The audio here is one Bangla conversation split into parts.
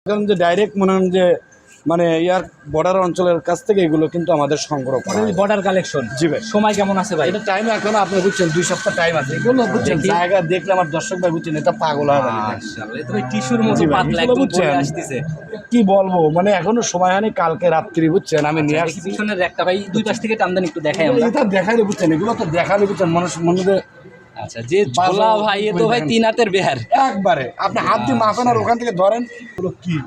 কারণ যে ডাইরেক্ট মনে হয় যে মানে ইয়ার বর্ডার অঞ্চলের কাছ থেকে এগুলো কিন্তু আমাদের সংগ্রহ করা বর্ডার কালেকশন। জি ভাই। সময় কেমন আছে ভাই? এটা টাইম এখনো আপনি বুঝছেন 2 সপ্তাহ টাইম আছে। এগুলো বুঝছেন জায়গা দেখলে আমার দর্শক ভাই বুঝছেন এটা পাগল হয় ভাই। মাশাআল্লাহ, এটা ভাই টিস্যুর মতো পাতলা একদম পড়ে আসতেছে। কি বলবো মানে এখনো সময় হয়নি, কালকে রাত্রি বুঝছেন আমি নিয়ে আসছি। পিছনের একটা ভাই দুই পাশ থেকে টানদান একটু দেখাই আমরা। এটা দেখাইলে বুঝছেন, এগুলো তো দেখালে বুঝছেন মানুষ মনে। আচ্ছা, যে ঝোলা ভাই এ তো ভাই 3 হাতের বেহার একবারে আপনি হাত দিয়ে মাপেন আর ওখান থেকে ধরেন এগুলো কি।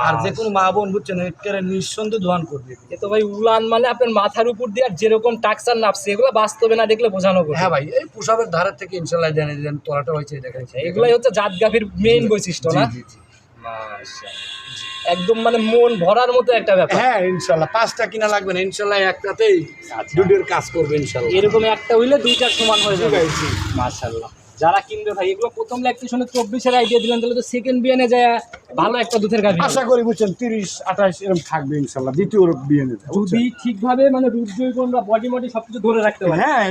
আর যে কোনো মা বোন বুঝছেন একেবারে নিঃসন্দেহে দোয়ান করবে। এ তো ভাই উলান মানে আপনার মাথার উপর দিয়ে আর যেরকম টাকসার নাপছে এগুলো বাস্তবে না দেখলে বোঝানো যায়। হ্যাঁ ভাই, এই পোশাকের ধারের থেকে ইনশাআল্লাহ দেন তোলাটা হয়েছে দেখেন। এগুলাই হচ্ছে জাত গাভীর মেইন বৈশিষ্ট্য না? মাশাআল্লাহ, একদম মানে মন ভরার মতো একটা ব্যাপার। হ্যাঁ ইনশাআল্লাহ 5টা কিনা লাগবে না, ইনশাআল্লাহ একটাতেই দুটোর কাজ করবে ইনশাআল্লাহ। এরকম একটা হইলে দুইটার সমান হয়ে যাবে। মাশাআল্লাহ, যারা কিনবে ভাই এগুলো প্রথম ল্যাকটেশনে 24-এর আইডিয়া দিলেন, তাহলে তো সেকেন্ড বিয়ানে যায় ভালো একটা দুধের গাভী আশা করি বুঝছেন 30-28 এরকম থাকবে ইনশাআল্লাহ দ্বিতীয় বিয়ানে, যদি ঠিকভাবে মানে রূপ জৈবন বা বডি মডি সবকিছু ধরে রাখতে পারে। হ্যাঁ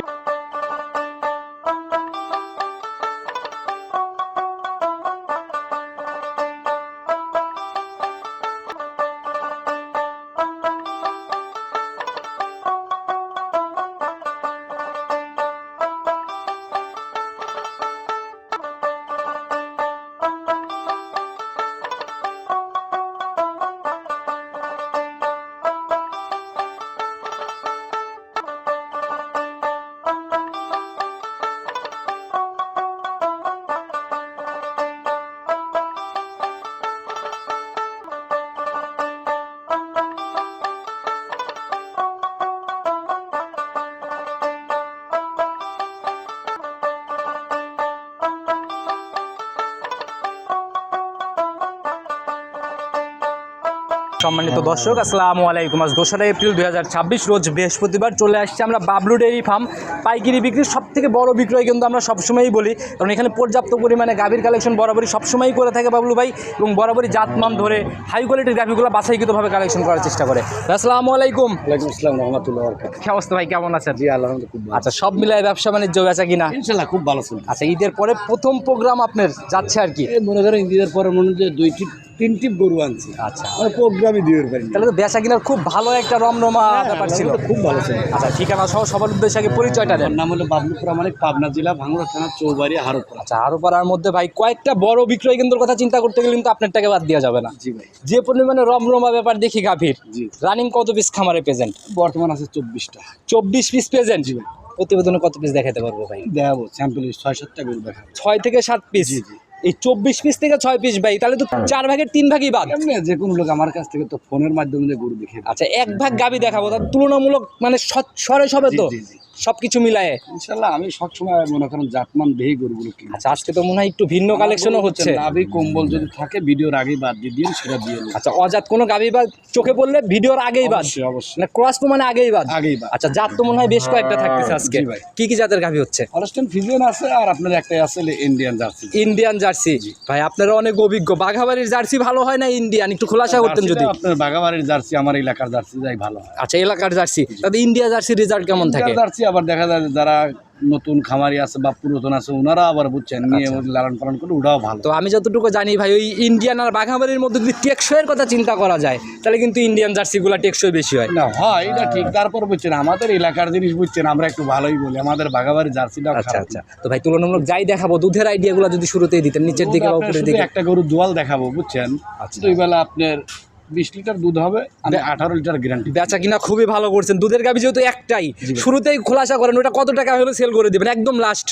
সম্মানিত দর্শক, আসসালামু আলাইকুম। আজ 2রা এপ্রিল 2026 রোজ বৃহস্পতিবার চলে আসছে আমরা বাবলু ডেইরি ফার্ম। পাইকারি বিক্রির সব থেকে বড় বিক্রয় কিন্তু আমরা সবসময়ই বলি, কারণ এখানে পর্যাপ্ত পরিমাণে গাভীর কালেকশন বরাবরই সবসময়ই করে থাকে বাবলু ভাই, এবং বরাবরই জাতমান ধরে হাই কোয়ালিটির গাভীগুলো বাছাইকৃতভাবে কালেকশন করার চেষ্টা করে। আসসালামু আলাইকুম। ওয়ালাইকুম আসসালাম রাহমাতুল্লাহি ওয়া বারাকাতুহু। কি অবস্থা ভাই, কেমন আছেন? জি আলহামদুলিল্লাহ খুব ভালো। আচ্ছা, সব মিলায় ব্যবসা বাণিজ্য বেচা কিনা ইনশাআল্লাহ খুব ভালো চলছে। আচ্ছা, ঈদের পরে প্রথম প্রোগ্রাম আপনার যাচ্ছে আর কি? এই মনে করেন ঈদের পরে মনে হয় 2-3টি গরু আনছি। আচ্ছা, আর প্রোগ্রামই দিয়ে পারি। তাহলে তো বেচা কিনার খুব ভালো একটা রমরমা ব্যাপার ছিল। খুব ভালো ছিল। আচ্ছা, ঠিকানা সহ সবার উদ্দেশ্যে আগে পরিচয়টা দেন। আমার নাম হলো বাবলু প্রামাণিক, পাবনা জেলা ভাঙ্গুড়া থানা চৌবাড়ি হারোপাড়া। আচ্ছা, হারোপাড়ার মধ্যে ভাই কয়েকটা বড় বিক্রয় কেন্দ্রের কথা চিন্তা করতে গেলে কিন্তু আপনারটাকে বাদ দেওয়া যাবে না। জি ভাই। যে পরিমাণে রমরমা ব্যাপার দেখি গাভীর, জি রানিং কত পিস খামারে প্রেজেন্ট? বর্তমান আছে 24টা। 24 পিস প্রেজেন্ট। জি ভাই। প্রতিবেদনে কত পিস দেখাতে পারবো ভাই? দেখাবো স্যাম্পল 6-7টা গরু দেখাবো। 6 থেকে 7 পিস। জি জি। এই 24 পিস থেকে 6 পিস ভাই, তাহলে তো 4 ভাগের 3 ভাগই বাদ। এমনি যে কোনো লোক আমার কাছ থেকে তো ফোনের মাধ্যমে যে গরু দেখে। আচ্ছা, 1 ভাগ গাভী দেখাবো, তার তুলনামূলক মানে সরে সবে তো জি জি। সবকিছু মিলায়ে ইনশাআল্লাহ আমি সবসময় মনে করেন জাতমান দেহি গরুগুলো কিনি। আচ্ছা, আজকে তো মনে হয় একটু ভিন্ন কালেকশনও হচ্ছে। নাভি কম্বল যদি থাকে ভিডিওর আগেই বাদ দিয়ে দিন, সেটা দিয়ে দিন। আচ্ছা, অজাত কোনো গাভী বা চোখে পড়লে ভিডিওর আগেই বাদ? অবশ্যই অবশ্যই মানে ক্রস প্রমাণে আগেই বাদ? আগেই বাদ। আচ্ছা, জাত তো মনে হয় বেশ কয়েকটা থাকতেছে আজকে। জি ভাই। কি কি জাতের গাভী হচ্ছে? হলস্টাইন ফ্রিজিয়ান আছে আর আপনার একটাই আছে ইন্ডিয়ান জার্সি। Indian jersey. ভাই আপনারা অনেক অভিজ্ঞ, বাঘাবাড়ির জার্সি ভালো হয় না ইন্ডিয়ান? একটু খোলাসা করতেন যদি। আপনার বাগাবাড়ির জার্সি আমার এলাকার জার্সি যাই ভালো হয়। আচ্ছা, এলাকার জার্সি, তবে ইন্ডিয়া জার্সির রেজাল্ট কেমন থাকে? জার্সি আবার দেখা যায় যারা নতুন খামারি আছে বা পুরাতন আছে ওনারা আবার বুঝছেন নিয়ে লালন পালন করে ওটাও ভালো। তো আমি যতটুকু জানি ভাই, ওই ইন্ডিয়ান আর বাঘাবাড়ির মধ্যে যদি টেকসইয়ের কথা চিন্তা করা যায়, তাহলে কিন্তু ইন্ডিয়ান জার্সিগুলো টেকসই বেশি হয়। না হয় এটা ঠিক, তারপর বুঝছেন আমাদের এলাকার জিনিস বুঝছেন আমরা একটু ভালোই বলি, আমাদের বাগাবাড়ির জার্সিটা। আচ্ছা আচ্ছা, তো ভাই তুলনামূলক যাই দেখাবো, দুধের আইডিয়াগুলো যদি শুরুতেই দিতেন, নিচের দিকে বা উপরের দিকে। একটা গরু দোয়াল দেখাবো বুঝছেন। আচ্ছা, দুই বেলা আপনার 20 লিটার দুধ হবে, আমি 18 লিটার গ্যারান্টি। বেচা কিনা খুবই ভালো করছেন। দুধের গাভী যেহেতু একটাই, শুরুতেই খোলাসা করেন ওটা কত টাকা হলে সেল করে দিবেন একদম লাস্ট?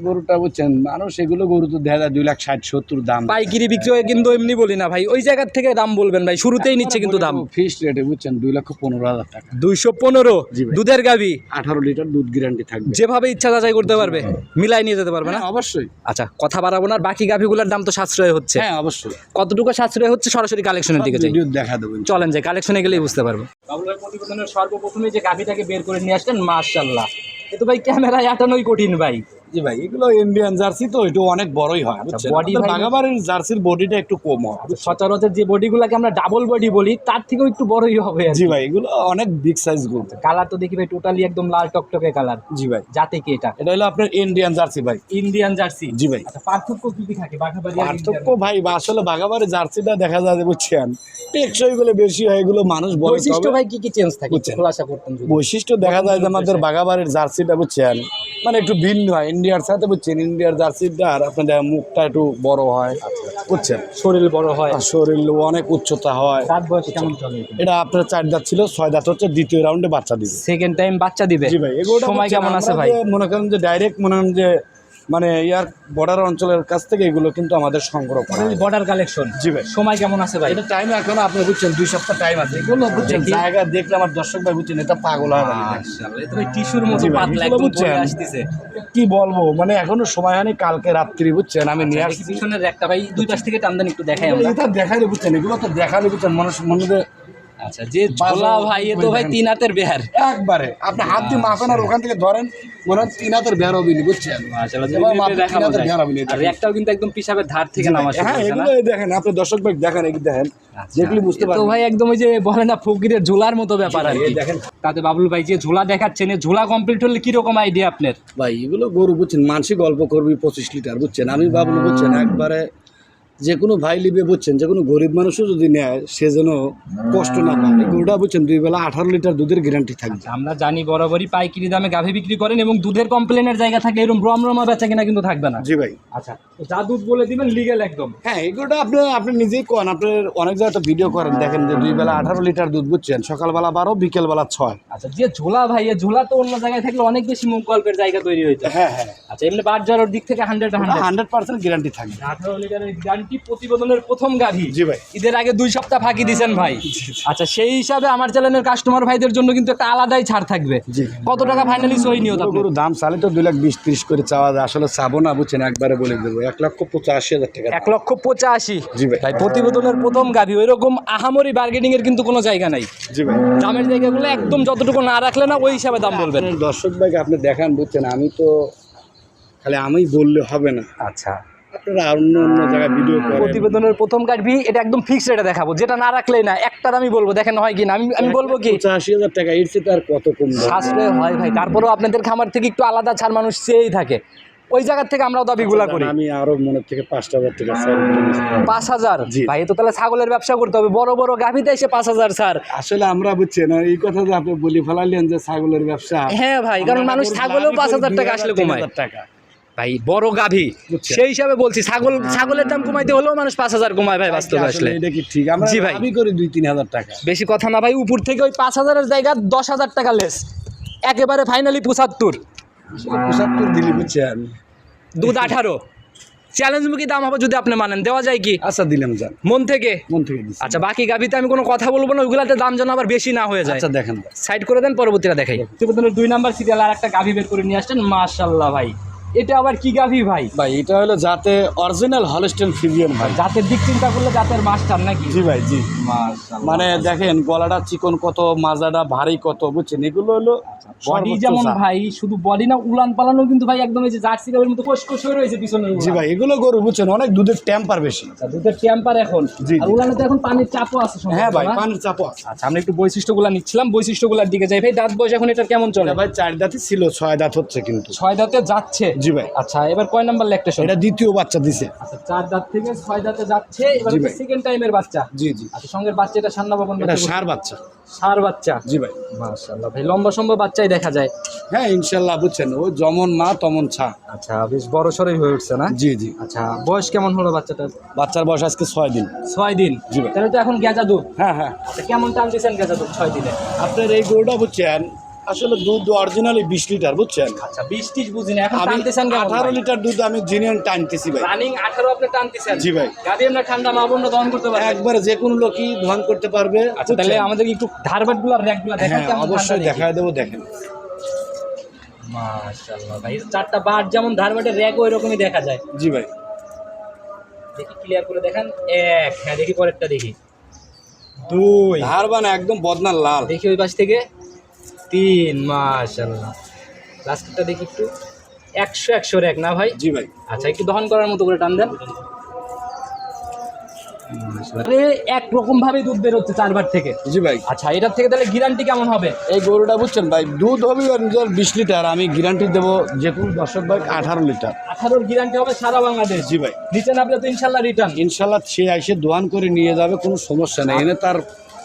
গরুটা বুঝছেন মানুষ এগুলো গরু তো দেখা যায় 2,60,70 দাম। পাইকারি বিক্রি হয় কিন্তু এমনি বলি না ভাই, ওই জায়গার থেকে দাম বলবেন ভাই, শুরুতেই নিচ্ছে কিন্তু দাম ফিক্সড রেটে বুঝছেন 2,15,000 টাকা। 215 দুধের গাভী, 18 লিটার দুধ গ্যারান্টি থাকবে। যেভাবে ইচ্ছা যাচাই করতে পারবে, মিলাই নিয়ে যেতে পারবে না? অবশ্যই। আচ্ছা, কথা বাড়াবো না, আর বাকি গাভীগুলোর দাম তো সাশ্রয় হচ্ছে। হ্যাঁ অবশ্যই। কতটুকু সাশ্রয় হচ্ছে সরাসরি কালেকশনের দিকে যাই, ভিডিও দেখা দেবেন। চলেন যে কালেকশনে গেলেই বুঝতে পারবো। বাবুল ভাই প্রতিবেদনের সর্বপ্রথমে যে গাভীটাকে বের করে নিয়ে আসলেন, মাশাআল্লাহ এ তো ভাই ক্যামেরায় আটানোই কঠিন ভাই। জি ভাই, এগুলো ইন্ডিয়ান জার্সি তো একটু অনেক বড়ই হয়, বুঝছেন? body আমাদের ভাই- বাঘাবাড়ির জার্সির বডিটা একটু কম হয়। সচরাচর যে বডিগুলোকে আমরা ডাবল বডি বলি তার থেকেও একটু বড়ই হবে। জি ভাই, এগুলো অনেক বিগ সাইজ গরু। কালার তো দেখি ভাই টোটালি একদম লাল টকটকে কালার। জি ভাই, জাতে কি এটা? এটা হলো আপনার ইন্ডিয়ান জার্সি ভাই। Indian jersey. জি ভাই। আচ্ছা, পার্থক্য কি কি থাকে বাঘাবাড়ি আর পার্থক্য ভাই আসলে বাঘাবাড়ির জার্সিটা দেখা যায় যে, বুঝছেন, টেকসই গুলো বেশি হয়, এগুলো মানুষ বলে। বৈশিষ্ট্য ভাই কি কি চেঞ্জ থাকে একটু বুঝছেন। খোলাসা করতেন যদি। বৈশিষ্ট্য দেখা যায় যে আমাদের বাঘাবাড়ির জার্সিটা, বুঝছেন, মানে একটু ভিন্ন হয় ইন্ডিয়ার সাথে, বুঝছেন? ইন্ডিয়ার জার্সিটা আর আপনাদের মুখটা একটু বড় হয়, বুঝছেন, শরীর বড় হয়, আর শরীর অনেক উচ্চতা হয়। দাঁত বয়স কেমন চলে? এটা আপনার 4 দাঁত ছিল, 6 দাঁত হচ্ছে, দ্বিতীয় রাউন্ডে বাচ্চা দিবে। সেকেন্ড টাইম বাচ্চা দিবে। জি ভাই, এগুলোটা সময় বুঝছেন, কেমন আছে আমরা ভাই? যে মনে করেন যে ডাইরেক্ট মনে করেন যে মানে ইয়ার বর্ডার অঞ্চলের কাছ থেকে এগুলো কিন্তু আমাদের সংগ্রহ করা হয়। Border collection. জি ভাই। সময় কেমন আছে ভাই? এটা টাইম এখন আপনি বুঝছেন 2 সপ্তাহ টাইম আছে। এগুলো বুঝছেন দেখি। জায়গা দেখলে আমার দর্শক ভাই, বুঝছেন, এটা পাগল হয় যাবে। মাশাআল্লাহ, এটা ভাই টিস্যুর মতো জি ভাই, পাতলা এগুলো একদম বুঝছেন। পরে আসতেছে। কি বলবো, মানে এখনো সময় হয়নি, কালকে রাত্রি, বুঝছেন, আমি নিয়ে দেখি আসছি। পিছনের একটা ভাই দুই পাশ থেকে টানদান একটু দেখাই আমরা। এটা দেখালে, বুঝছেন, এগুলো তো দেখালে, বুঝছেন, মানুষ মনে আচ্ছা, যে ঝোলা ভাই এ তো ভাই 3 হাতের বেহার। একবারে আপনি হাত দিয়ে মাপেন আর ওখান থেকে ধরেন, মনে হয় 3 হাতের বের হবিনি, বুঝছেন? মাশাআল্লাহ, এবার যদি মাপেন, দেখানো 3 হাতের যায়। বের হবিনি। আর একটাও কিন্তু একদম পিসাবের ধার থেকে নামা শুরু হ্যাঁ, হয়েছে না? এগুলো দেখেন, আপনি দর্শক ভাই দেখেন, এই দেখেন, দেখলে বুঝতে তো পারবেন। ভাই একদম ওই যে বলে না ফকিরের ঝোলার মতো ব্যাপার আর কি। দেখেন তাতে বাবলু ভাই যে ঝোলা দেখাচ্ছেন, এই ঝোলা কমপ্লিট হলে কি রকম আইডিয়া আপনার? ভাই, এগুলো গরু, বুঝছেন, মানসিক গল্প করবি 25 লিটার, বুঝছেন? আমি ভাবলো, বুঝছেন, একবারে যে কোনো ভাই লিবে, বুঝছেন, যে কোনো গরিব মানুষও যদি নেয় সে যেন কষ্ট না পায়। এই গরুটা, বুঝছেন, 2 বেলা 18 লিটার দুধের গ্যারান্টি থাকবে। আমরা জানি বরাবরই পাইকারি দামে গাভী বিক্রি করেন এবং দুধের কমপ্লেনের জায়গা থাকে, এরকম রমরমা বেচা কিনা কিন্তু থাকবে না। জি ভাই। আচ্ছা, তো যা দুধ বলে দিবেন লিগ্যাল একদম। হ্যাঁ, এগুলোটা আপনি নিজেই কোন, আপনার অনেক জায়গায় তো ভিডিও করেন, দেখেন যে 2 বেলা 18 লিটার দুধ, বুঝছেন, সকালবেলা 12, বিকেলবেলা 6। আচ্ছা, যে ঝোলা ভাই, এই ঝোলা তো অন্য জায়গায় থাকলে অনেক বেশি মুখ গল্পের জায়গা তৈরি হইতো। হ্যাঁ হ্যাঁ, আচ্ছা, এমনি বাদ যাওয়ার দিক থেকে 100% গ্যারান্টি থাকবে। 18 লিটারের গ্যারান্টি, প্রতিবেদনের প্রথম গাভী। জি ভাই। ঈদের আগে 2 সপ্তাহ ফাঁকি দিয়েছেন ভাই। আচ্ছা, সেই হিসাবে আমার চ্যানেলের কাস্টমার ভাইদের জন্য কিন্তু একটা আলাদাই ছাড় থাকবে। জি। কত টাকা ফাইনালি সই নিয়ত আপনার? গরু দাম চালে তো 2,20,30 করে চাওয়া যায়, আসলে চাবো না, বুঝছেন, একবারে বলে দেবো 1,85,000 টাকা। 1,85,000। জি ভাই। তাই প্রতিবেদনের প্রথম গাভী, ওইরকম আহামরি বার্গেনিং এর কিন্তু কোনো জায়গা নাই। জি ভাই। দামের জায়গাগুলো একদম যতটুকু না রাখলে না ওই হিসাবে দাম বলবেন। আপনার দর্শক ভাইকে আপনি দেখান, বুঝছেন, আমি তো খালি আমি বললে হবে না, আচ্ছা, আপনারা অন্য অন্য জায়গায় ভিডিও করেন। প্রতিবেদনের প্রথম গাভী এটা একদম ফিক্সড রেটে দেখাবো, যেটা না রাখলেই না। একটা দামই বলবো, দেখেন হয় কি না। আমি বলবো কি 85,000 টাকা, এর চেয়ে আর কত কম দাম? সাশ্রয় হয় ভাই, তারপরেও আপনাদের খামার থেকে একটু আলাদা ছাড় মানুষ চেয়েই থাকে, ওই জায়গার থেকে আমরাও দাবিগুলা করি। আমি আরো মনে থেকে 5,000 টাকা চাই। 5,000? জি। ভাই এ তো তাহলে ছাগলের ব্যবসা করতে হবে, বড় বড় গাভীতে এসে 5,000 স্যার। আসলে আমরা, বুঝছেন, এই কথা যে আপনি বলি ফেলালেন যে ছাগলের ব্যবসা। হ্যাঁ ভাই, কারণ মানুষ ছাগলেও 5,000 টাকা আসলে কমায়। 2,000 টাকা। ভাই বড় গাভী, বুঝছেন। সেই হিসাবে বলছি, ছাগলের দাম কমাইতে হলেও মানুষ 5,000 কমায় ভাই বাস্তবে আসলে। এটা কি ঠিক? আমরা জি ভাই। দাবি করি 2-3,000 টাকা। বেশি কথা না ভাই, উপর থেকে ওই 5,000-এর জায়গা 10,000 টাকা লেস, একেবারে ফাইনালি 75। 75 দিলি, বুঝছেন। দুধ 18, চ্যালেঞ্জমুখী দাম হবে যদি আপনি মানেন, দেওয়া যায় কি? আচ্ছা, দিলাম, যান, মন থেকে। মন থেকে দিচ্ছি। আচ্ছা, বাকি গাভীতে আমি কোনো কথা বলবো না, ওইগুলাতে দাম যেন আবার বেশি না হয়ে যায়। আচ্ছা, দেখেন। সাইড করে দেন, পরবর্তীটা দেখাই। প্রতিবেদনের 2 নাম্বার সিরিয়াল আর একটা গাভী বের করে নিয়ে আসছেন, মাশাআল্লাহ ভাই। এটা আবার কি গাভী ভাই? ভাই, এটা হলো যাতে অরিজিনাল হলস্টেইন ফ্রিজিয়ান ভাই। জাতের দিক চিন্তা করলে জাতের মাস্টার নাকি? জি ভাই, জি। মাশাআল্লাহ। মানে দেখেন গলাটা চিকন কত, মাজাটা ভারী কত, বুঝছেন, এগুলো হলো বডি সর্বোচ্চ যেমন জাত। ভাই, শুধু বডি না, উলান পালানো কিন্তু ভাই একদম এই যে জার্সি গাভীর মতো কোষ হয়ে রয়েছে পিছনের জি ভাই, এগুলো গরু, বুঝছেন, অনেক দুধের টেম্পার বেশি। আচ্ছা, দুধের টেম্পার এখন। জি, জি। আর উলানে তো এখন পানির চাপও আছে সম্ভবত, হ্যাঁ ভাই, না? পানির চাপও আছে। আচ্ছা, আমরা একটু বৈশিষ্ট্যগুলো নিচ্ছিলাম, বৈশিষ্ট্যগুলোর দিকে যাই ভাই। দাঁত বয়স এখন এটার কেমন চলে? এটা ভাই 4 দাঁতই ছিল, 6 দাঁত হচ্ছে কিন্তু। 6 দাঁতে যাচ্ছে। জি ভাই। আচ্ছা, এবার কয় নাম্বার ল্যাকটেশন? এটা দ্বিতীয় বাচ্চা দিছে। আচ্ছা, 4 দাঁত থেকে 6 দাঁতে যাচ্ছে, এবার জি ভাই। সেকেন্ড টাইমের বাচ্চা। জি জি। আচ্ছা, সঙ্গের বাচ্চা এটা সান্না বাবন এটা ষাঁড় বাচ্চা। ষাঁড় বাচ্চা। জি ভাই। মাশাআল্লাহ ভাই, লম্বা সম্ভব বাচ্চাই দেখা যায়। হ্যাঁ, ইনশাল্লাহ, বুঝছেন, ও যেমন মা তেমন ছা। আচ্ছা, বেশ বড় সড়ই হয়ে উঠছে না? জি জি। আচ্ছা, বয়স কেমন হলো বাচ্চাটার? বাচ্চার বয়স আজকে 6 দিন। 6 দিন। জি ভাই। তাহলে তো এখন গেজা দুধ। হ্যাঁ হ্যাঁ। আচ্ছা, কেমন টান দিয়েছেন গেজা দুধ 6 দিনে? আপনার এই গরুটা, বুঝছেন, আসলে দুধ অরিজিনালি 20 লিটার, বুঝছেন। আচ্ছা, 20-30 বুঝি না, এখন আমি টানতেছেন কেমন? 18 লিটার দুধ আমি জিনিয়ান টানতেছি ভাই। রানিং 18 আপনি টানতেছেন? জি ভাই। গাড়ি আমরা ঠান্ডা মা বোনরা দহন করতে পারবেন? একবারে যে কোনো লোকই ধান করতে পারবে। আচ্ছা, তাহলে বুঝছেন? আমাদের একটু ধারবাটগুলো র‍্যাকগুলো দেখান, হ্যাঁ, কেমন অবশ্যই দেখায় দেবো, দেখেন। মাশাআল্লাহ ভাই, 4টা বার যেমন ধারবাটের র‍্যাক ওই রকমই দেখা যায়। জি ভাই। দেখি ক্লিয়ার করে দেখান। 1, হ্যাঁ দেখি পরেরটা, দেখি 2, ধারবান একদম বদনার লাল। দেখি ওই পাশ থেকে 3, মাশাআল্লাহ লাস্টটা দেখি একটু 100 এক না ভাই? জি ভাই। আচ্ছা একটু দহন করার মতো করে টান দেন। মানে একরকম ভাবে দুধ বের হচ্ছে 4 বার থেকে। জি ভাই। আচ্ছা এটার থেকে তাহলে গ্যারান্টি কেমন হবে? এই গরুটা বুঝছেন ভাই, দুধ হবে 20 লিটার, আমি গ্যারান্টি দেবো যে কোনো দর্শক ভাই 18 লিটার। 18 গ্যারান্টি হবে সারা বাংলাদেশ। জি ভাই। নিচে নামলে তো ইনশাল্লাহ রিটার্ন। ইনশাল্লাহ সে এসে দোয়ান করে নিয়ে যাবে, কোনো সমস্যা নেই, এনে তার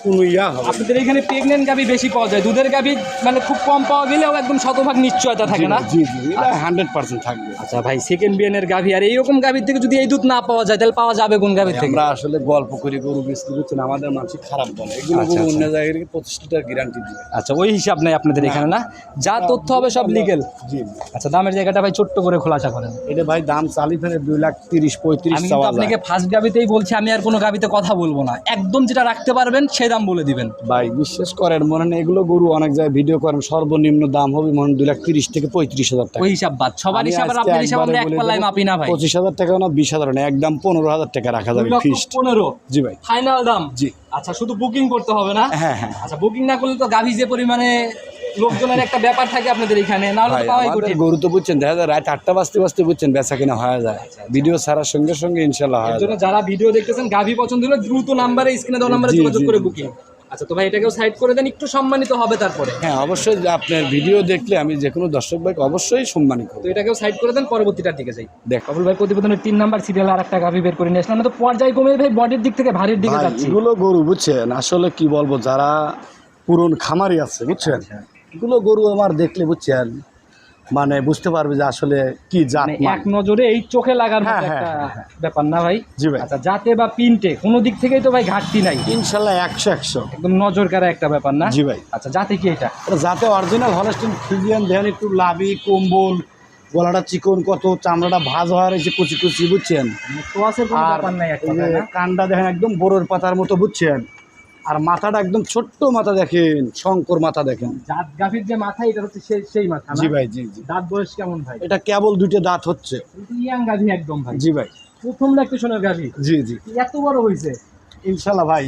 কোনো ইয়া হবে। আপনাদের এখানে প্রেগনেন্ট গাভী বেশি পাওয়া যায়, দুধের গাভী মানে খুব কম পাওয়া গেলেও একদম শতভাগ নিশ্চয়তা থাকে না? জি জি, এটা 100% থাকবে। আচ্ছা ভাই, সেকেন্ড বিয়ানের গাভী আর এইরকম গাভীর থেকে যদি এই দুধ না পাওয়া যায় তাহলে পাওয়া যাবে কোন গাভীর থেকে? আমরা আসলে গল্প করি গরু বেচতে, বুঝছেন, আমাদের মানুষ খারাপ বলে, এগুলো গরু অন্য জায়গায় থেকে 25 লিটার গ্যারান্টি দিবে। আচ্ছা ওই হিসাব নাই আপনাদের এখানে না? যা তথ্য হবে সব লিগেল। জি। আচ্ছা দামের জায়গাটা ভাই ছোট্ট করে খোলাসা করেন। এটা ভাই দাম চালি ফেলে 2,30,35 আমি কিন্তু চাওয়া আপনাকে যায়। ফার্স্ট গাভীতেই বলছি, আমি আর কোনো গাভীতে কথা বলবো না, একদম যেটা রাখতে পারবেন সেই দাম বলে দিবেন। ভাই বিশ্বাস করেন, মনে হয় এগুলো গরু অনেক জায়গায় ভিডিও করেন, সর্বনিম্ন দাম হবে মনে হয় 2,30,000 থেকে 35,000 টাকা। ওই হিসাব বাদ, সবার হিসাব আর আপনার হিসাব আমরা এক পাল্লায় মাপি না ভাই। 25,000 টাকা না 20,000 না, একদম 15,000 টাকা রাখা যাবে ফিক্সড। 15 জি ভাই। ফাইনাল দাম? জি। আচ্ছা শুধু বুকিং করতে হবে না? হ্যাঁ হ্যাঁ। আচ্ছা বুকিং না করলে তো গাভী যে পরিমাণে লোকজনের একটা ব্যাপার থাকে আপনাদের এখানে, না হলে ভাই তো পাওয়াই আমাদের কঠিন। গরু তো বুঝছেন, দেখা যায় রাত 8টা বাজতে বুঝছেন বেচা কিনা হয়ে যায়, ভিডিও ছাড়ার সঙ্গে সঙ্গে ইনশাল্লাহ এর হয়ে জন্য যায়। যারা ভিডিও দেখতেছেন গাভী পছন্দ হলে দ্রুত নাম্বারে, স্ক্রিনে দেওয়া নাম্বারে জি, যোগাযোগ জি, করে জি। বুকিং। আচ্ছা তো ভাই এটাকেও সাইড করে দেন, একটু সম্মানিত হবে তারপরে। হ্যাঁ অবশ্যই, আপনার ভিডিও দেখলে আমি যে কোনো দর্শক ভাইকে অবশ্যই সম্মানিত তো করব। এটাকেও সাইড করে দেন, পরবর্তীটার দিকে যাই। দেখ কবুল ভাই প্রতিবেদনের 3 নাম্বার সিরিয়াল আর একটা গাভী বের করে নিয়ে আসলাম, আমরা তো পর্যায় কমে ভাই বডির দিক থেকে ভারীর দিকে ভাই, যাচ্ছি। এগুলো গরু বুঝছেন, আসলে কি বলবো, যারা পুরন খামারি আছে বুঝছেন, এগুলো গরু আমার দেখলে বুঝছেন মানে বুঝতে পারবে যে আসলে কি জাত মানে মান। এক নজরে এই চোখে লাগার মতো হ্যাঁ, একটা হ্যাঁ, হ্যাঁ। ব্যাপার না ভাই? জি ভাই। আচ্ছা জাতে বা পিনটে কোনো দিক থেকেই তো ভাই ঘাটতি নাই, ইনশাল্লাহ 100 একদম নজর কাড়া একটা ব্যাপার না? জি ভাই। আচ্ছা জাতে কি এটা? এটা যাতে অরিজিনাল হলস্টিন ফ্রিজিয়ান, দেখেন একটু লাভি কম্বল, গলাটা চিকন, কত চামড়াটা ভাজ হওয়া রয়েছে কুচি কুচি বুঝছেন, তোয়াসের কোনো আর ব্যাপার নাই এক এই যে কথায় না? কানটা দেখেন একদম বড়োর পাতার মতো বুঝছেন, আর মাথাটা একদম ছোট্ট মাথা দেখেন, শঙ্কর মাথা দেখেন। জাত গাভীর যে মাথা, এটা হচ্ছে সেই মাথা না? জি ভাই, জি জি। দাঁত বয়স কেমন ভাই? এটা কেবল 2টা দাঁত হচ্ছে। ইয়াং গাভী একদম ভাই। জি ভাই। প্রথম ল্যাকটেশনের গাভী, জি জি। এত বড় হয়েছে? ইনশাল্লাহ ভাই,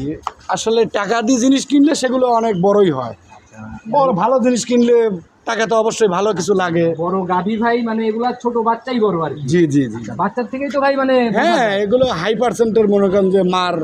আসলে টাকা দিয়ে জিনিস কিনলে সেগুলো অনেক বড়ই হয়, বড় ভালো জিনিস কিনলে টাকা তো অবশ্যই ভালো কিছু লাগে। বড় গাভী ভাই মানে এগুলা ছোট বাচ্চাই বড় আর কি। জি জি জি। বাচ্চার থেকেই তো ভাই মানে হ্যাঁ এগুলো হাই পার্সেন্টের মনে করেন যে মার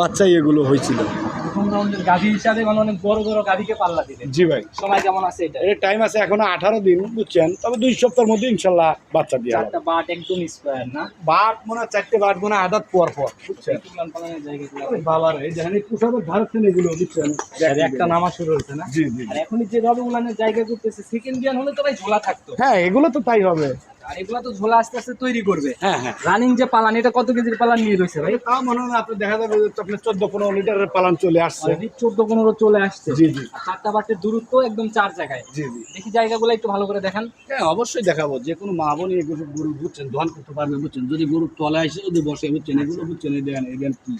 বাচ্চাই এগুলো হয়েছিল। প্রথম রাউন্ডের গাভী হিসাবে মানে অনেক বড় বড় গাভীকে পাল্লা দিবে। জি ভাই। সময় কেমন আছে এটা? এর টাইম আছে এখনো 18 দিন বুঝছেন, তবে 2 সপ্তাহের মধ্যে ইনশাল্লাহ বাচ্চা দিয়ে চারটা বাট একদম স্কোয়ার না? বাট মনে হয় 4টে বাট মনে হয় আদাত পর বুঝছেন। লাল পালানের জায়গাগুলো বাবার এই দেখেন এই পোশাকের ধারছেন এগুলো বুঝছেন, আর একটা নামা শুরু হয়েছে না? জি জি। আর এখনই যে রবে উলানের জায়গা করতেছে, সেকেন্ড বিয়ান হলে তো ভাই ঝোলা থাকতো, হ্যাঁ এগুলো তো তাই হবে। আর এগুলা তো ঝোলা আস্তে আস্তে তৈরি করবে। হ্যাঁ হ্যাঁ। রানিং যে পালান, এটা কত কেজির পালান নিয়ে রয়েছে ভাই? তাও মনে হয় আপনার দেখা যাবে যে আপনার 14-15 লিটারের পালান চলে আসছে। 14-15 চলে আসছে। জি জি। আর চারটা বাটের দূরত্ব একদম 4 জায়গায়। জি জি। দেখি জায়গাগুলো একটু ভালো করে দেখান। হ্যাঁ অবশ্যই দেখাবো, যে কোনো মা বোনই এগুলো গরু বুঝছেন দোয়ান করতে পারবে বুঝছেন, যদি গরু তলায় এসে যদি বসে বুঝছেন, এগুলো বুঝছেন এই দেখেন এই কি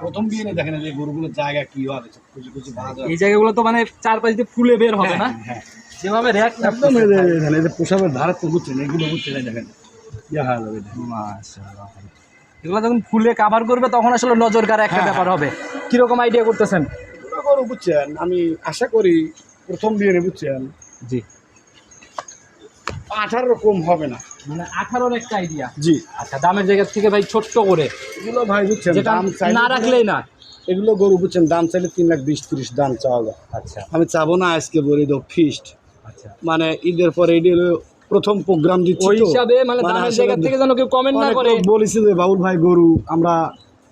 প্রথম বিয়ে দেখেন যে গরুগুলোর জায়গা কি হবে, কুচি কুচি ভাজ হয়। এই জায়গাগুলো তো মানে চারপাশ দিয়ে ফুলে বের হবে না? হ্যাঁ যেভাবে র্যাক একদম এই যে দেখেন এই যে পোশাকের ধারে তো বুঝছেন, এগুলো বুঝছেন এই দেখেন ইয়া হয়ে যাবে দেখেন। মাশাআল্লাহ, এগুলো যখন ফুলে কাভার করবে তখন আসলে নজর কাড়া একটা হ্যাঁ, ব্যাপার হবে। কিরকম আইডিয়া করতেছেন? এগুলো গরু বুঝছেন আমি আশা করি প্রথম বিয়ে বুঝছেন জি 18 কম হবে না, মানে 18-র একটা আইডিয়া। জি। আচ্ছা দামের জায়গা থেকে ভাই ছোট্ট করে, এগুলো ভাই বুঝছেন যেটা দাম চাইলে না রাখলেই না। এগুলো গরু বুঝছেন দাম চাইলে 3,20,30 দাম চাওয়া যায়। আচ্ছা আমি চাবো না আজকে বলি দো ফিস্ট, আচ্ছা, মানে ঈদের পরে ঈদ হলো প্রথম প্রোগ্রাম দিচ্ছি ওই তো, হিসাবে মানে দামের আসলে জায়গা থেকে যেন কেউ কমেন্ট না অনেক করে। লোক বলেছে যে বাবুল ভাই গরু আমরা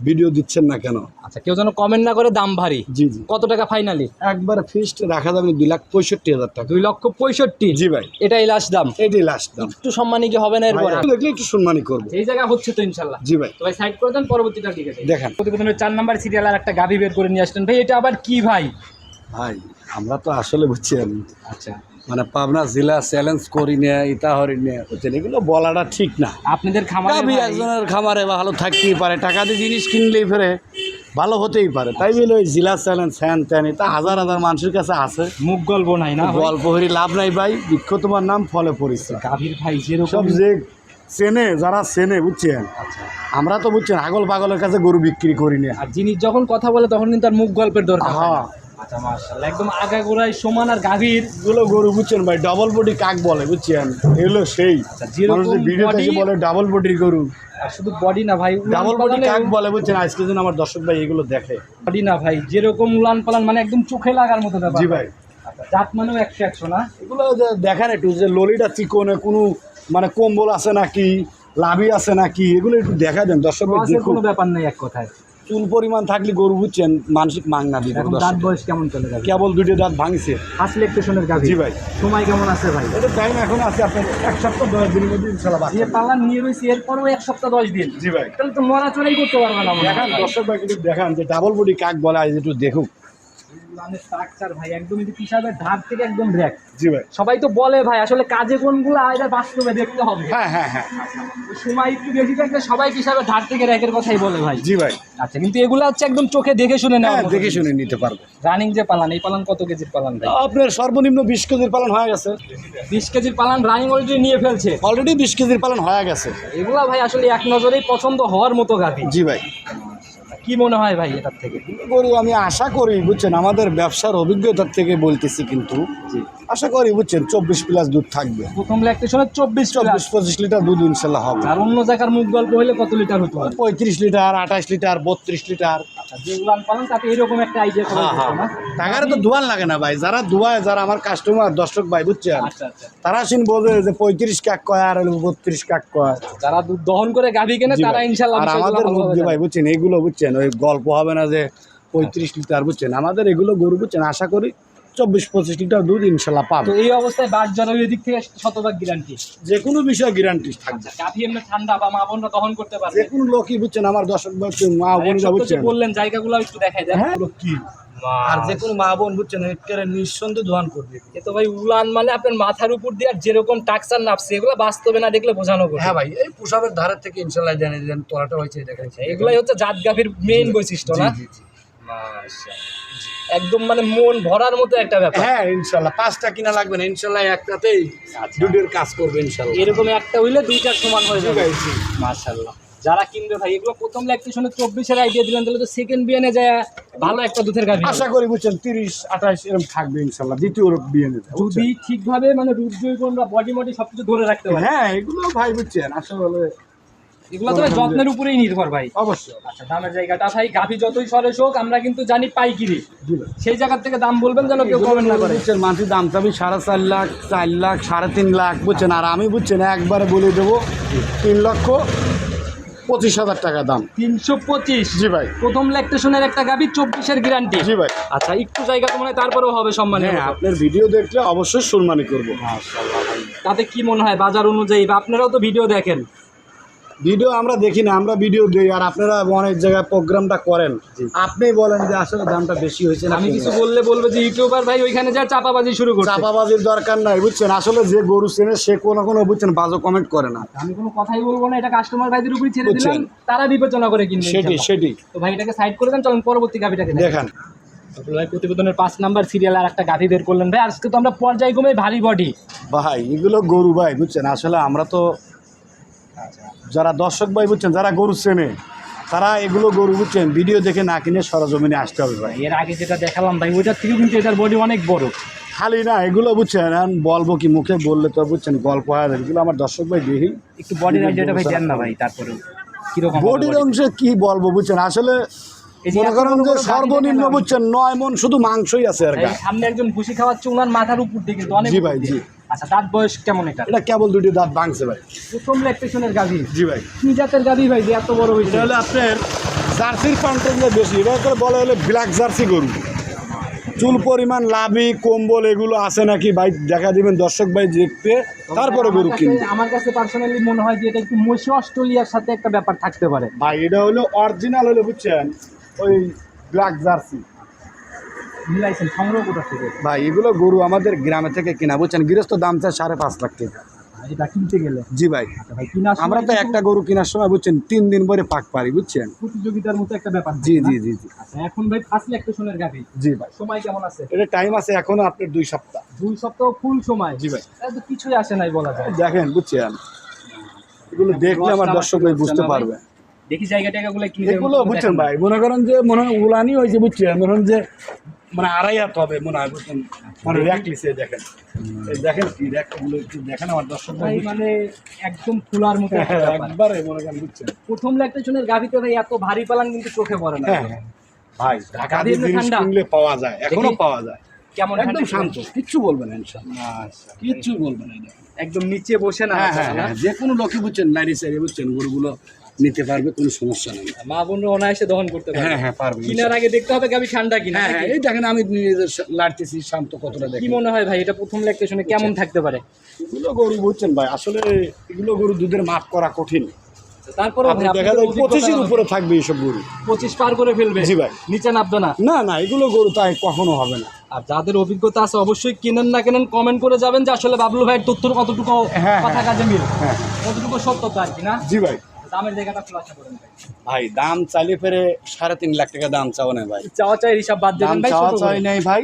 ভিডিও দিচ্ছেন না কেন। আচ্ছা কেউ যেন কমেন্ট না করে দাম ভারী। জি জি। কত টাকা ফাইনালি? একবার ফিস্ট রাখা যাবে 2,65,000 টাকা। 2,65,000? জি ভাই, এটাই লাস্ট দাম? এটাই লাস্ট দাম। একটু সম্মানী কি হবে না ভাই, এরপরে? একটু দেখলে একটু সম্মানই করবো। এই জায়গা হচ্ছে তো ইনশাল্লাহ। জি ভাই। তো ভাই সাইড করে দেন, পরবর্তীটা ঠিক আছে দেখেন প্রতিবেদনের 4 নাম্বার সিরিয়াল আর একটা গাভী বের করে নিয়ে আসলেন ভাই, এটা আবার কি ভাই? ভাই আমরা তো আসলে বুঝছেন আচ্ছা মানে পাবনা জেলা চ্যালেঞ্জ করি না, ইতা হরি না বুঝছেন, এগুলো বলাটা ঠিক না। আপনাদের খামারে গাভী ভাই একজনের খামারে ভালো থাকতেই পারে, টাকা দিয়ে জিনিস কিনলেই ফেরে ভালো হতেই পারে, তাই বলে ওই জেলা চ্যালেঞ্জ হ্যান ত্যান এটা হাজার হাজার মানুষের কাছে আছে, মুখ গল্প নাই না ভাই? গল্প হরি লাভ নাই ভাই, বৃক্ষ তোমার নাম ফলে পরিচয়। গাভীর ভাই যেরকম সব যে চেনে যারা চেনে বুঝছেন, আচ্ছা, আমরা তো বুঝছেন আগল পাগলের কাছে গরু বিক্রি করি না। আর জিনিস যখন কথা বলে তখন কিন্তু আর মুখ গল্পের দরকার হয় না। হ্যাঁ আচ্ছা মাশাআল্লাহ, একদম আগাগোড়ায় সমান আর গাভীর এগুলো গরু বুঝছেন ভাই, ডাবল বডি কাক বলে বুঝছেন, এগুলো সেই যেরকম মানুষ যে ভিডিওতে এসে body- বলে ডাবল বডির গরু, আর শুধু বডি না ভাই, ডাবল বডি কাক বলে বুঝছেন। আজকে যেন আমার দর্শক ভাই এগুলো দেখে। বডি না ভাই, যেরকম উলান পালান মানে একদম চোখে লাগার মতো ব্যাপার। জি ভাই, আচ্ছা, জাত মানেও 100 না। এগুলো যে দেখেন একটু যে ললিটা চিকনে কোনো মানে কম্বল আছে নাকি, লাভি আছে নাকি, এগুলো একটু দেখা দেন দর্শক ভাই ক্রসের দেখুন। কোনো ব্যাপার নেই এক কথায়। চুল পরিমাণ থাকলে গরু বুঝছেন মানসিক মাংনা দিবে। এখন দাঁত বয়স কেমন চলে যাবে? কেবল দুটো দাঁত ভাঙছে। ফার্স্ট ল্যাকটেশনের গাভী। জি ভাই, সময় কেমন আছে ভাই? এটা টাইম এখন আছে আপনার 1 সপ্তাহ 10 দিনের মধ্যে ইনশাআল্লাহ যে বাচ্চা। পালান নিয়ে রয়েছে এরপরও 1 সপ্তাহ 10 দিন, জি ভাই, তাহলে তো নড়াচড়াই করতে পারবে না মনে হয়। দেখান দর্শক ভাই একটু দেখান যে ডাবল বডি কাক বলে, আজ একটু দেখুক। উলানের স্ট্রাকচার ভাই একদম যদি পিসাবের ধার থেকে একদম ব্র্যাক। জি ভাই, সবাই তো বলে ভাই আসলে কাজে কোনগুলো এটা বাস্তবে দেখতে হবে। হ্যাঁ হ্যাঁ হ্যাঁ, সময় একটু বেশি থাকলে সবাই পিসাবের ধার থেকে র্যাকের কথাই বলে ভাই। জি ভাই, আচ্ছা, কিন্তু এগুলো হচ্ছে একদম চোখে দেখে শুনে নেওয়া। হ্যাঁ দেখে শুনে নিতে পারবো। রানিং যে পালান, এই পালান কত কেজির পালান ভাই? আপনার সর্বনিম্ন 20 কেজির পালন হয়ে গেছে। 20 কেজির পালান রানিং অলরেডি নিয়ে ফেলছে। অলরেডি 20 কেজির পালন হয়ে গেছে। এগুলা ভাই আসলে এক নজরেই পছন্দ হওয়ার মতো গাভী। জি ভাই, কি মনে হয় ভাই এটার থেকে? গরু আমি আশা করি বুঝছেন, আমাদের ব্যবসার অভিজ্ঞতার থেকে বলতেছি, কিন্তু আশা করি বুঝছেন 24 প্লাস দুধ থাকবে। প্রথম ল্যাকটেশনে 24 25 লিটার দুধ ইনশাল্লাহ হবে। আর অন্য জায়গার মুখ গল্প হলে কত লিটার হতো? 35 লিটার, 28 লিটার, 32 লিটার। যেগুলো পালন তাতে এরকম একটা আইডিয়া করা হ্যাঁ হ্যাঁ, না? টাকার তো দোয়ান লাগে না ভাই, যারা দুয়ায়, যারা আমার কাস্টমার দর্শক ভাই বুঝছেন, আচ্ছা আচ্ছা, তারা শুন বোঝে যে 35 কাক কয় আর 32 কাক কয়। যারা দুধ দহন করে গাভী কেনে জি তারা ভাই। ইনশাআল্লাহ আর বিষয়গুলো আমাদের ভালোভাবে মধ্যে জানে। ভাই বুঝছেন এগুলো বুঝছেন ওই গল্প হবে না যে 35 লিটার বুঝছেন, আমাদের এগুলো গরু বুঝছেন আশা করি 24-25 লিটার দুধ ইনশাল্লাহ পাবে। তো এই অবস্থায় বাদ জরায়ুর দিক থেকে শতভাগ গ্যারান্টি। যে কোনো বিষয়ে গ্যারান্টি থাকবে। গাভী এমনি ঠান্ডা বা মা বোনরা দহন করতে পারবে। যে কোনো লোকই বুঝছেন আমার দর্শক বুঝছেন, মা বোনরা বুঝছেন, বললেন জায়গাগুলো একটু দেখাই দেন। হ্যাঁ কি, আর যে কোনো মা বোন বুঝছেন একেবারে নিঃসন্দেহে দোয়ান করবে। এ তো ভাই উলান মানে আপনার মাথার উপর দিয়ে আর যেরকম টাকসার নাপছে এগুলো বাস্তবে না দেখলে বোঝানো কঠিন। হ্যাঁ ভাই, এই পোশাবের ধারের থেকে ইনশাল্লাহ জানি যে তোলাটা হয়েছে দেখেন। এগুলাই হচ্ছে জাত গাভীর মেইন বৈশিষ্ট্য না? জি, জি। একদম মানে মন ভরার মতো একটা ব্যাপার। হ্যাঁ ইনশাল্লাহ 5টা কিনা লাগবে না, ইনশাল্লাহ একটাতেই দুধের কাজ করবে ইনশাল্লাহ। এরকম একটা হইলে দুইটার সমান হয়ে যাবে। জি। মাশাআল্লাহ, যারা কিনবে ভাই এগুলো প্রথম ল্যাকটেশনে 24-এর আইডিয়া দিলেন, তাহলে তো সেকেন্ড বিয়ানে যায় ভালো একটা দুধের গাভী আশা করি বুঝছেন 30-28 এরকম থাকবে ইনশাল্লাহ দ্বিতীয় বিয়ে নেবে। যদি ঠিকভাবে মানে রূপ জৈবন বা বডি মডি সবকিছু ধরে রাখতে পারে। হ্যাঁ এগুলো ভাই বুঝছেন আসলে এগুলো তো ভাই যত্নের উপরেই নির্ভর ভাই। অবশ্যই। আচ্ছা, দামের জায়গাটা ভাই গাভী যতই সরেস হোক আমরা কিন্তু জানি পাইকিরি, জি ভাই। সেই জায়গার থেকে দাম বলবেন যেন কেউ কমেন্ট না করে। বুঝছেন মানসিক দাম চাবি 4.5 লাখ, 4 লাখ, 3.5 লাখ বুঝছেন, আর আমি বুঝছেন একবারে বলে দেবো 3,25,000 টাকা দাম। 325? জি ভাই। প্রথম ল্যাকটেশনের একটা গাভী 24-এর গ্যারান্টি। জি ভাই। আচ্ছা, একটু জায়গা তো মনে হয় তারপরেও হবে সম্মানের হ্যাঁ মতো। আপনার ভিডিও দেখলে অবশ্যই সম্মানী করবো। তাতে কি মনে হয় বাজার অনুযায়ী, বা আপনারাও তো ভিডিও দেখেন? ভিডিও আমরা দেখি না, আমরা ভিডিও দিই, আর আপনারা অনেক জায়গায় প্রোগ্রামটা করেন, আপনি বলেন যে আসলে দামটা বেশি হয়েছে না। আমি কিছু বললে বলবো যে ইউটিউবার ভাই ওইখানে যা চাপাবাজি শুরু করছে। চাপাবাজির দরকার নাই বুঝছেন, আসলে যে গরু চেনে সে কোনো বুঝছেন বাজে কমেন্ট করে না। আমি কোনো কথাই বলবো না, এটা কাস্টমার ভাইদের উপরই ছেড়ে দিলাম, বুঝছেন। তারা বিবেচনা করে কিনবে। সেটি তো ভাই এটাকে সাইড করে দেন, চলুন পরবর্তী গাভীটাকে দেখান। ভাই প্রতিবেদনের 5 নাম্বার সিরিয়াল আর একটা গাভী বের করলেন ভাই। আজকে তো আমরা পর্যায়ক্রমে ভারী বডি ভাই এগুলো গরু ভাই বুঝছেন, আসলে আমরা তো যারা দর্শক ভাই বুঝছেন যারা গরু চেনে তারা এগুলো গরু বুঝছেন ভিডিও দেখে না কিনে সরজমিনে আসতে হবে ভাই। এর আগে যেটা দেখালাম ভাই ওইটার থেকে কিন্তু এটার বডি অনেক বড়। খালি না এগুলো বুঝছেন এখন বলবো কি, মুখে বললে তো বুঝছেন গল্প হয় না, এগুলো আমার দর্শক ভাই দেখি একটু বডির আইডিয়াটা ভাই দেন না ভাই। তারপরে কিরকম বডির অংশে কি বলবো বুঝছেন, আসলে মনে করেন যে সর্বনিম্ন বুঝছেন 9 মণ শুধু মাংসই আছে আর গায়ে। সামনে একজন ভুসি খাওয়াচ্ছে ওনার মাথার উপর দিয়ে কিন্তু অনেক। জি ভাই, জি। আচ্ছা, দাঁত বয়স কেমন এটা? এটা কেবল 2টি দাঁত ভাঙছে ভাই। প্রথম ল্যাকটেশনের গাভী। জি ভাই। কি জাতের গাভী ভাই যে এত বড় হয়েছে? এটা হলো আপনার জার্সির কন্টেন্ট বেশি, এটা করে বলা হলে ব্ল্যাক জার্সি গরু। চুল পরিমাণ, লাভি, কম্বল এগুলো আছে নাকি ভাই দেখা দিবেন দর্শক ভাই দেখতে, তারপরে গরু কিনবে। আমার কাছে পার্সোনালি মনে হয় যে এটা একটু মশি অস্ট্রেলিয়ার সাথে একটা ব্যাপার থাকতে পারে ভাই। এটা হলো অরিজিনাল হলো বুঝছেন ওই ব্ল্যাক জার্সি। মিলাইছেন সংগ্রহ কোথা থেকে ভাই এগুলো গরু আমাদের গ্রামে থেকে কিনা বুঝছেন, গৃহস্থ দাম চায় 5.5 লাখ টাকা। এটা কিনতে গেলে? জি ভাই। আচ্ছা ভাই, কিনার সময় আমরা তো একটা গরু কেনার সময় বুঝছেন 3 দিন পরে পাক পারি বুঝছেন। প্রতিযোগিতার মতো একটা ব্যাপার। জি থাকে না? জি জি জি। আচ্ছা, এখন ভাই ফার্স্ট ল্যাকটেশনের গাভী। জি ভাই। সময় কেমন আছে? এটা টাইম আছে এখনো আপনার 2 সপ্তাহ। 2 সপ্তাহ ফুল সময়? জি ভাই। তাহলে তো কিছুই আসে নাই বলা যায়। দেখেন বুঝছেন এগুলো দেখলে আমার দর্শক ভাই বুঝতে পারবে। দেখি জায়গা টাকাগুলো কি এগুলো বুঝছেন ভাই মনে করেন যে মনে হয় উলানি হয়েছে বুঝছেন, মনে হন যে মানে 2.5 হাত হবে মনে হয় বুঝছেন, মানে র্যাক লিসে দেখেন, এই দেখেন কি র্যাকগুলো একটু দেখেন আমার দর্শক ভাই মানে একদম ফুলার মতো একটা ব্যাপার। একবারে মনে করেন বুঝছেন। প্রথম ল্যাকটেশনের গাভিতে ভাই এত ভারী পালান কিন্তু চোখে পড়ে না। হ্যাঁ ভাই ঢাকা গাভীর জিনিস ঠান্ডা? কিনলে পাওয়া যায়, এখনো দেখি। পাওয়া যায়। কেমন একদম ঠান্ডা? শান্ত, কিচ্ছু বলবেন না ইনশাআল্লাহ, কিচ্ছু বলবেন না। একদম নিচে বসে না। যে কোনো লোকই বুঝছেন নারী সারি বুঝছেন গরুগুলো নিতে পারবে, কোনো সমস্যা নেই। মা বোনরা অনায়াসে দহন করতে পারে। পারবে। কিনার আগে দেখতে হবে গাভি ঠান্ডা কিনা। হ্যাঁ নাকি? এই দেখেন আমি নিজেদের লাড়তেছি শান্ত কতটা কি দেখেন। মনে হয় ভাই এটা প্রথম ল্যাকটেশনে কেমন থাকতে পারে? এগুলো গরু বুঝছেন ভাই, আসলে এগুলো গরু দুধের মাপ করা কঠিন। তারপরে আপনি দেখা যায় 25-এর উপরে থাকবে এইসব গরু। 25 পার করে ফেলবে। জি ভাই। নিচে নামবে না। না না এগুলো গরু তাই কখনো হবে না। আর যাদের অভিজ্ঞতা আছে অবশ্যই কিনেন না কেনেন কমেন্ট করে যাবেন যে আসলে বাবলু ভাইয়ের তথ্য কতটুকু হ্যাঁ, কথা কাজে মিল, হ্যাঁ কতটুকু সত্যতা আর কি না। জি ভাই। দামের জায়গাটা খোলাসা করেন ভাই। ভাই দাম চাইলে ফেরে 3.5 লাখ টাকা দাম চাও না ভাই। চাওয়া চাই হিসাব বাদ দাম দেবেন ভাই। চাওয়া ছোট চাই করে। নাই ভাই,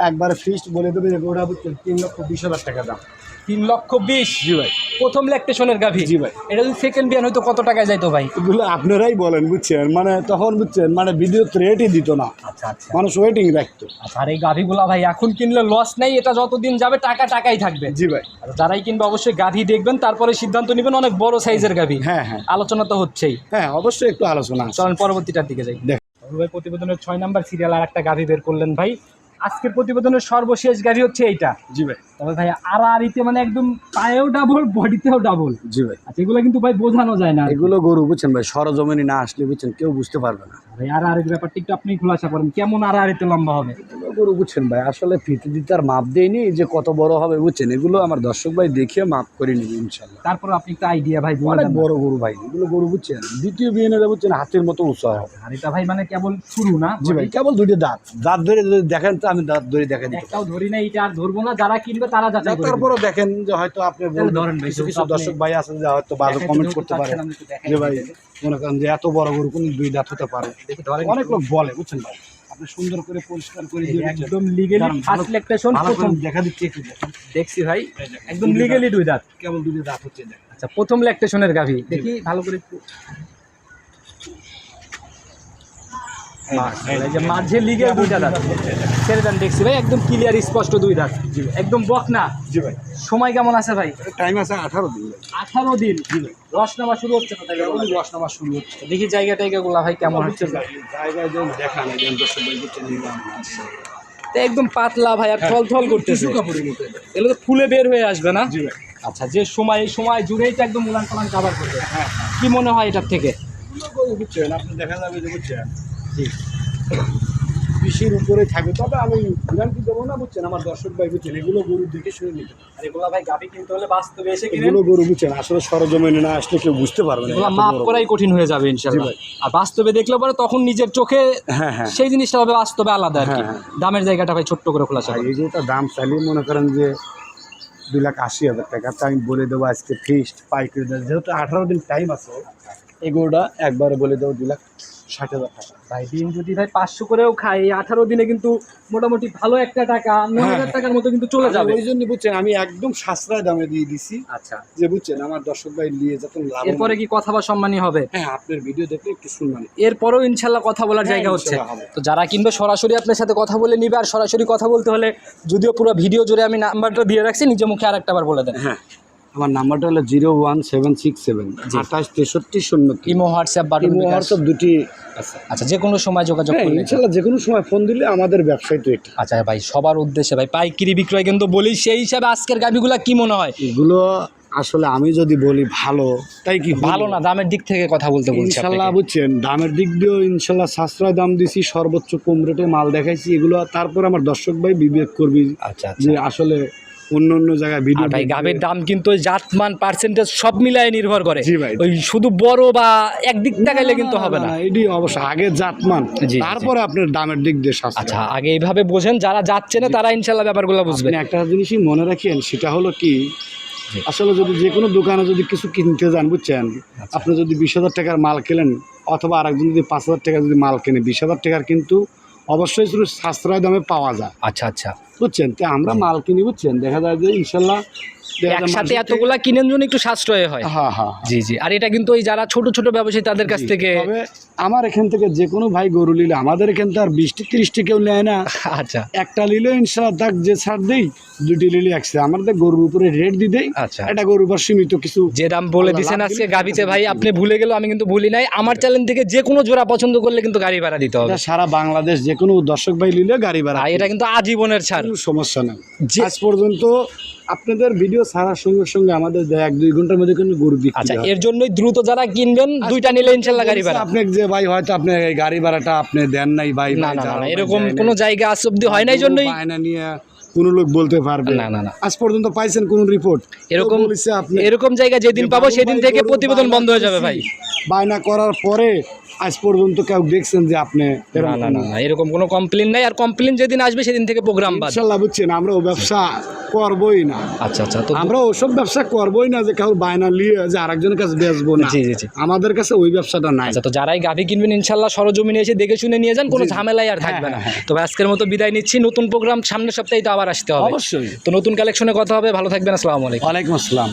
একবারে ফিক্সড বলে দেবে যে গরুটা বুঝছেন 3,20,000 টাকা দাম। 3,20,000 জি ভাই। প্রথম ল্যাকটেশনের গাভি। জি ভাই। এটা যদি সেকেন্ড বিয়ান হয়তো কত টাকায় যাইতো ভাই? এগুলো আপনারাই বলেন বুঝছেন, মানে তখন বুঝছেন মানে ভিডিও রেটই দিত না, আচ্ছা আচ্ছা। মানুষ ওয়েটিং রাখতো। আর এই গাভিগুলা ভাই এখন কিনলে লস নেই, এটা যতদিন যাবে টাকাই থাকবে। জি ভাই। আর যারাই কিনবে অবশ্যই গাভি দেখবেন তারপরে সিদ্ধান্ত নেবেন। অনেক বড় সাইজের গাভি। হ্যাঁ হ্যাঁ আলোচনা তো হচ্ছেই। হ্যাঁ অবশ্যই একটু আলোচনা আছে। চলেন পরবর্তীটার দিকে যাই। দেখ। ভাই প্রতিবেদনের 6 নাম্বার সিরিয়াল আর একটা গাভি বের করলেন ভাই। আজকের প্রতিবেদনের সর্বশেষ গাভি হচ্ছে এইটা। জি ভাই। তবে ভাই আড়াআড়িতে মানে একদম পায়েও ডাবল বডিতেও ডাবল। জি ভাই। আচ্ছা এগুলো কিন্তু ভাই বোঝানো যায় না। এগুলো গরু বুঝছেন ভাই, সরজমিনে না আসলে বুঝছেন কেউ বুঝতে পারবে না। ভাই আড়াআড়ির ব্যাপারটা একটু আপনি খোলাসা করেন, কেমন আড়াআড়িতে লম্বা হবে? এগুলো গরু বুঝছেন ভাই, আসলে ফিতে দিতে আর মাপ দেয়নি যে কত বড় হবে বুঝছেন, এগুলো আমার দর্শক ভাই দেখিয়ে মাপ করে নিবে ইনশাল্লাহ। তারপর আপনি একটা আইডিয়া ভাই বলে অনেক দেন। বড় গরু ভাই, এগুলো গরু বুঝছেন দ্বিতীয় বিয়ে বুঝছেন হাতের মতো উঁচা হবে। আর এটা ভাই মানে কেবল শুরু না। জি ভাই, কেবল দুটো দাঁত দাঁত ধরে যদি দেখেন তো আমি দাঁত ধরে দেখা দিই। একটাও ধরি না, এটা আর ধরবো না, যারা কিনবে তারা যাচাই করবে। তারপরে দেখেন যে হয়তো আপনি বলবেন, ধরেন ভাই, কিছু কিছু আপনি- দর্শক ভাই আছেন যে হয়তো বাজে কমেন্ট করতে পারে যে ভাই মনে করেন যে এত বড় গরু কোন দুই দাঁত হতে পারে, দেখি ধরেন অনেক লোক বলে বুঝছেন ভাই। আপনি সুন্দর করে পরিষ্কার করে দিয়ে দিচ্ছেন। একদম লিগ্যালি দাঁড়ান, ফার্স্ট ল্যাকটেশন ভালো করে প্রথম দেখা দিচ্ছি একটু দেখেন। দেখছি ভাই, একদম লিগ্যালি 2 দাঁত। কেবল দুটো দাঁত হচ্ছে দেখেন। আচ্ছা প্রথম ল্যাকটেশনের গাভি দেখি ভালো করে একটু। এই যে মাঝে লিগ্যাল 2টা দাঁত ছেড়ে দেন, দেখছি ভাই একদম ক্লিয়ার স্পষ্ট 2 দাঁত, একদম বকনা। জি ভাই। সময় কেমন আছে ভাই? টাইম আছে 18 দিন ভাই। 18 দিন। রস নামা শুরু হচ্ছে না তাহলে? কেবল রস নামা শুরু হচ্ছে। দেখি জায়গা টাইগাগুলা ভাই কেমন হচ্ছে। জায়গায় যেন দেখা নেই যেন দর্শক ভাই বুঝছেন নিলাম তো একদম পাতলা ভাই, আর থল করতেছে। টিস্যু কাপড়ের মতো এটা। এগুলো তো ফুলে বের হয়ে আসবে না? জি ভাই। আচ্ছা যে সময় জুড়েই তো একদম উলান পালান কাভার করবে। হ্যাঁ কি মনে হয় এটার থেকে? এগুলো গরু বুঝছেন আপনি দেখা যাবে যে বুঝছেন জি 20-এর উপরে থাকবে, তবে আমি গ্যারান্টি দেবো না বুঝছেন, আমার দর্শক ভাই বুঝছেন এগুলো গরু দেখে শুনে নিতে হবে। আর এগুলা ভাই গাভি কিনতে হলে বাস্তবে এসে কিনেন। এগুলো গরু বুঝছেন আসলে সরজমিনে না আসলে কেউ বুঝতে পারবে না। এগুলা এত মাপ বড় করাই কঠিন হয়ে যাবে ইনশাআল্লাহ। জি ভাই। আর বাস্তবে দেখলে পরে তখন নিজের চোখে হ্যাঁ হ্যাঁ সেই জিনিসটা হবে বাস্তবে আলাদা আর কি। হ্যাঁ, দামের জায়গাটা ভাই ছোট্ট করে খোলাসা ভাই, করুন। এই যেটা দাম চালিয়ে মনে করেন যে 2,80,000 টাকা, তা আমি বলে দেবো আজকে ফিক্সড পাইকারি দাম, যেহেতু 18 দিন টাইম আছে এই গরুটা একবারে বলে দেবো 2,60,000 টাকা। ভাই দিন যদি ভাই 500 করেও খাই 18 দিনে কিন্তু মোটামুটি ভালো একটা টাকা 9,000 টাকার মতো কিন্তু চলে যাবে। ওই জন্য বুঝছেন আমি একদম সাশ্রয় দামে দিয়ে দিছি আচ্ছা যে বুঝছেন আমার দর্শক ভাই নিয়ে যত লাভ। এরপরে কি কথা বা সম্মানী হবে? হ্যাঁ আপনার ভিডিও দেখলে একটু শুনবেন। এরপরেও ইনশাল্লাহ কথা বলার হ্যাঁ, জায়গা হচ্ছে। ইনশাল্লাহ হবে। তো যারা কিনবে সরাসরি আপনার সাথে কথা বলে নিবে। আর সরাসরি কথা বলতে হলে যদিও পুরো ভিডিও জুড়ে আমি নাম্বারটা দিয়ে রাখছি, নিজে মুখে আরেকটা বার বলে দেন। হ্যাঁ আমার নাম্বারটা হলো 01767 286303। ইমো হোয়াটসঅ্যাপ বা হোয়াটসঅ্যাপ দুটি আছে। আচ্ছা যে কোনো সময় যোগাযোগ হ্যাঁ করলে। ইনশাল্লাহ যে কোনো সময় ফোন দিলে আমাদের ব্যবসায় তো এটা। আচ্ছা ভাই সবার উদ্দেশ্যে ভাই পাইকারি বিক্রয় কিন্তু বলি, সেই হিসাবে আজকের গাভিগুলা কি মনে হয়? এগুলো আসলে আমি যদি বলি ভালো তাই কি ভালো না, দামের দিক থেকে কথা বলতে বলছি ইনশাল্লাহ আপনাকে। বুঝছেন দামের দিক দিয়েও ইনশাল্লাহ সাশ্রয় দাম দিছি, সর্বোচ্চ কম রেটে মাল দেখাইছি এগুলো। তারপর আমার দর্শক ভাই বিবেক করবি আচ্ছা যে আসলে অন্য জায়গায় ভিডিও আর ভাই গাভীর দাম কিন্তু ওই জাতমান পার্সেন্টেজ সব মিলায় নির্ভর করে। জি ভাই। ওই শুধু বড় বা একদিক তাকাইলে কিন্তু হবে না। এটি অবশ্য আগে জাতমান, জি। তারপরে আপনার দামের দিক দিয়ে সাশ্রয়। আচ্ছা আগে এইভাবে বোঝেন, যারা যাচ্ছে না তারা ইনশাল্লাহ ব্যাপারগুলো বুঝবে। আপনি একটা জিনিসই মনে রাখেন, সেটা হলো কি আসলে যদি যে কোনো দোকানে যদি কিছু কিনতে যান বুঝছেন, আপনি যদি 20,000 টাকার মাল কেনেন অথবা আরেকজন যদি 5,000 টাকা যদি মাল কেনে, 20,000 টাকার কিন্তু অবশ্যই শুধু সাশ্রয় দামে পাওয়া যায়। আচ্ছা আচ্ছা বুঝছেন, তো আমরা মাল কিনি বুঝছেন, দেখা যায় যে ইনশাল্লাহ একসাথে এতগুলা কিনেন জন্য একটু সাশ্রয় হয়। হ্যাঁ হ্যাঁ জি জি। আর এটা কিন্তু ওই যারা ছোট ছোট ব্যবসায়ী তাদের কাছ থেকে। তবে আমার এখান থেকে যে কোনো ভাই গরু নিলে আমাদের এখান থেকে আর 20-30 কেউ নেয় না। আচ্ছা একটা নিলে ইনশাল্লাহ তাক যে ছাড় দেই, 2টি নিলে একশো, আমাদের গরুর উপরে রেট দিয়ে দেই। আচ্ছা। এটা গরুর উপর সীমিত কিছু যে দাম বলে দিছেন আজকে গাবিতে ভাই, আপনি ভুলে গেলেও আমি কিন্তু ভুলি নাই। আমার চ্যানেল থেকে যে কোনো জোড়া পছন্দ করলে কিন্তু গাড়ি ভাড়া দিতে হবে। এটা সারা বাংলাদেশ যে কোনো দর্শক ভাই নিলে গাড়ি ভাড়া, আর এটা কিন্তু আজীবনের ছাড়, কোনো সমস্যা নেই। যে- আজ পর্যন্ত আপনাদের ভিডিও ছাড়ার সঙ্গে সঙ্গে আমাদের 1-2 ঘন্টার মধ্যে কিন্তু গরু বিক্রি আচ্ছা, হয়। এর জন্যই দ্রুত যারা কিনবেন দুইটা নিলে ইনশাল্লাহ গাড়ি ভাড়া। আপনি যে ভাই হয়তো আপনি এই গাড়ি ভাড়াটা আপনি দেন নাই ভাই, না ভাই না যাও, না, ভাই এরকম যায় কোনো নাই। জায়গা আজ অব্দি হয় নাই, জন্যই বায়না নিয়ে কোনো লোক বলতে পারবে না, না, না। আজ পর্যন্ত পাইছেন কোন রিপোর্ট এরকম আপনি এরকম জায়গা যেদিন যে পাবো বাবু সেদিন ভাই থেকে গরু প্রতিবেদন বায়না বন্ধ হয়ে যাবে ভাই। করেছি, বায়না করার পরে আজ পর্যন্ত কেউ দেখছেন যে আপনি না না না না, এরকম কোনো কমপ্লেন নাই। আর কমপ্লেন যেদিন আসবে সেদিন থেকে প্রোগ্রাম বাদ। ইনশাল্লাহ বুঝছেন আমরা ও ব্যবসা করবই না। আচ্ছা আচ্ছা, তো আমরা ওসব ব্যবসা করবই না যে কাউ বায়না নিয়ে যে আরেকজনের কাছে বেচবো না। জি জি জি। আমাদের কাছে ওই ব্যবসাটা নাই। আচ্ছা, তো যারাই গাভী কিনবেন ইনশাল্লাহ সরজমিনে এসে দেখে শুনে নিয়ে যান, কোনো ঝামেলাই আর থাকবে না। তবে আজকের মতো বিদায় নিচ্ছি, নতুন প্রোগ্রাম সামনের সপ্তাহে তো আবার আসতে হবে অবশ্যই। তো নতুন কালেকশনে কথা হবে। ভালো থাকবেন, আসসালামু আলাইকুম। ওয়ালাইকুম আসসালাম।